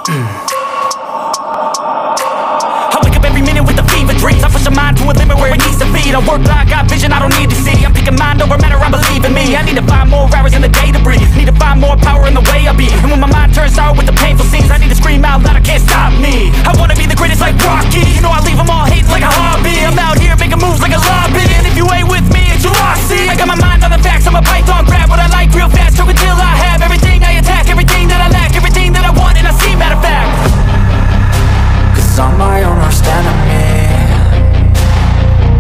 I wake up every minute with the fever dreams. I push my mind to a limit where it needs to be. I work blind, got vision I don't need to see. I'm picking mind over matter, I believe in me. I need to find more hours in the day to breathe. Need to find more power in the way I be. And when my mind turns sour with the painful scenes, I need to scream out loud, I can't stop me. I wanna be the greatest like Rocky. You know I leave them all hating like a hobby. I'm out here making moves like a lobby. And if you ain't with me, it's your loss. See, I got my mind on the facts, I'm a python, grab what I like real fast. Choke until I have everything I attack, everything that I lack, everything that I want, and I see, matter of fact. Cause I'm my own worst enemy.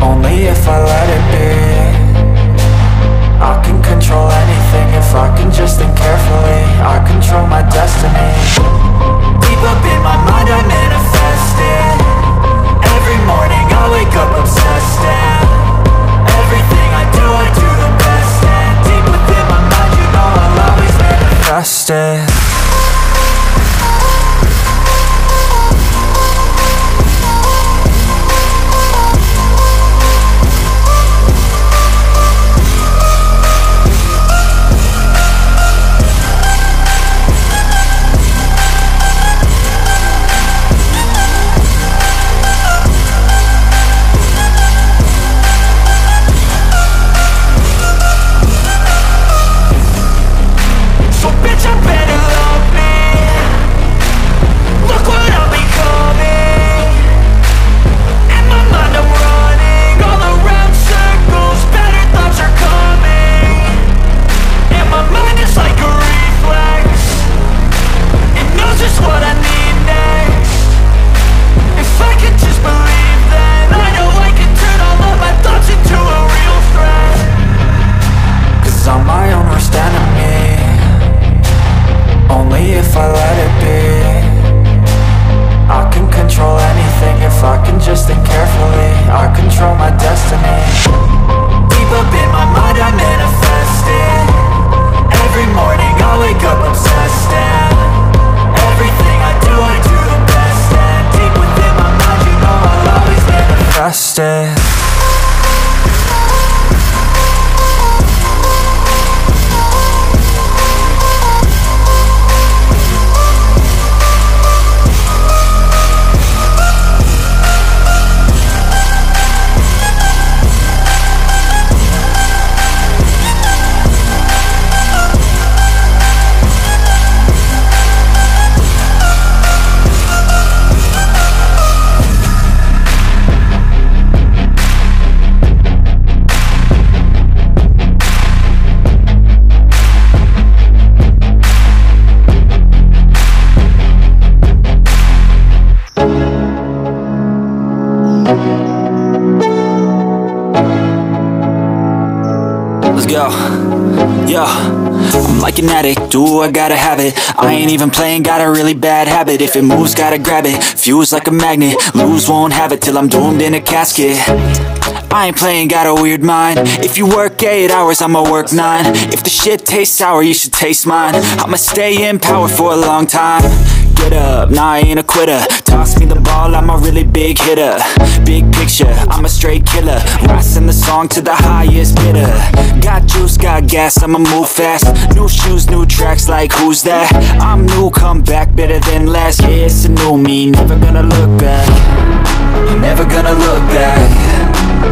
Only if I let it be. I can control anything if I can just think carefully. I control my destiny. Deep up in my mind I manifest it. Every morning I wake up obsessed, and everything I do the best. And deep within my mind you know I'll always manifest it. I'm like an addict, ooh, I gotta have it. I ain't even playing, got a really bad habit. If it moves, gotta grab it, fuse like a magnet. Lose, won't have it till I'm doomed in a casket. I ain't playing, got a weird mind. If you work 8 hours, I'ma work 9. If the shit tastes sour, you should taste mine. I'ma stay in power for a long time. Get up, nah, I ain't a quitter. Toss me the ball, I'm a really big hitter. Big picture, I'm a straight killer. Rising the song to the highest bidder. Got juice, got gas, I'ma move fast. New shoes, new tracks, like who's that? I'm new, come back, better than last. Yeah, it's a new me, never gonna look back. I'm never gonna look back.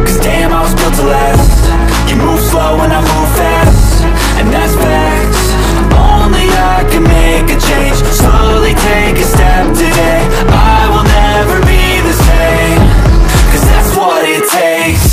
Cause damn, I was built to last. You move slow and I move fast, and that's facts. Only I can make a change. Slowly take a step today. I will never be the same. Cause that's what it takes.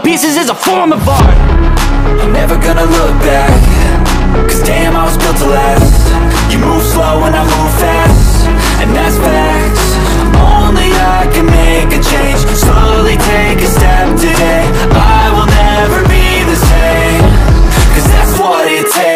Pieces is a form of art. I'm never gonna look back. Cause damn, I was built to last. You move slow and I move fast, and that's facts. Only I can make a change. Slowly take a step today. I will never be the same. Cause that's what it takes.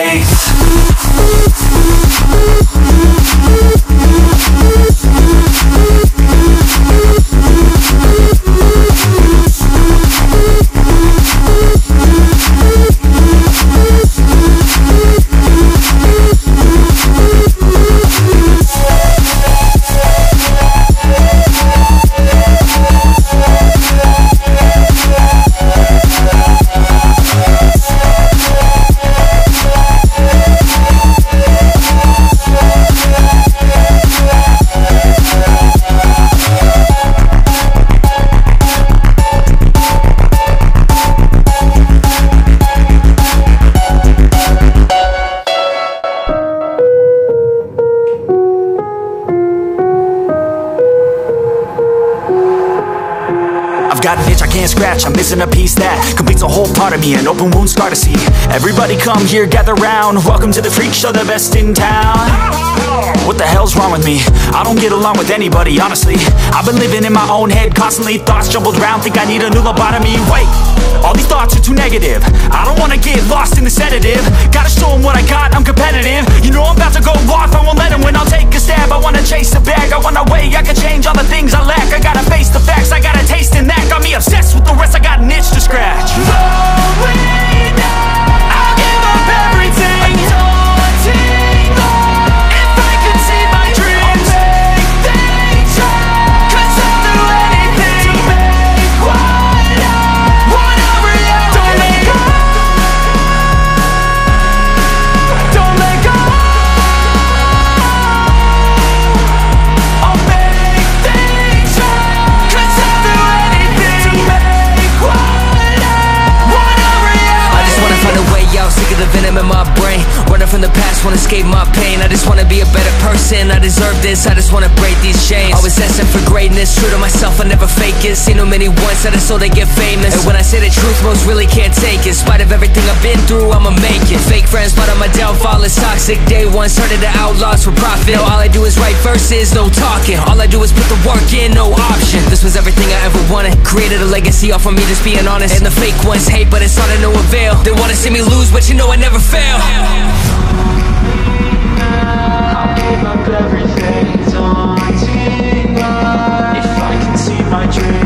and scratch, I'm missing a piece that completes a whole part of me, an open wound scar to see. Everybody come here, gather round, welcome to the freak show, the best in town. What the hell's wrong with me? I don't get along with anybody, honestly. I've been living in my own head constantly, thoughts jumbled around, think I need a new lobotomy. Wait, all these thoughts are too negative, I don't wanna get lost in the sedative. Gotta show them what I got, I'm competitive. You know I'm about to go off, I won't let them win, I'll take a stab. I wanna chase the bag, I want a way I can change all the things I lack. I gotta face the facts, I got a taste in that. Got me obsessed with the rest, I got an itch to scratch. Slowing down, I'll give up everything. Daunting all, if I could see my dreams, I'll make things right. 'Cause I'll do anything to make what I want a reality. Don't let go, don't let go. I'll make things right. 'Cause I'll do anything to make what I want a reality. I just wanna find a way out, sick of the venom in my brain. Running from the past, wanna escape my pain. I just wanna be a better person, I deserve this. I just wanna break these chains. Always asking for greatness, true to myself, I never fake it. Seen too many once that is so they get famous. And when I say the truth, most really can't take it. In spite of everything I've been through, I'ma make it. Fake friends, but on my downfall is toxic. Day one, started the outlaws for profit. Now all I do is write verses, no talking. All I do is put the work in, no option. This was everything I ever wanted. Created a legacy off of me just being honest. And the fake ones hate, but it's all to no avail. They wanna see me lose, but you know I never fail. I'll give up everything, daunting all, if I can see my dreams.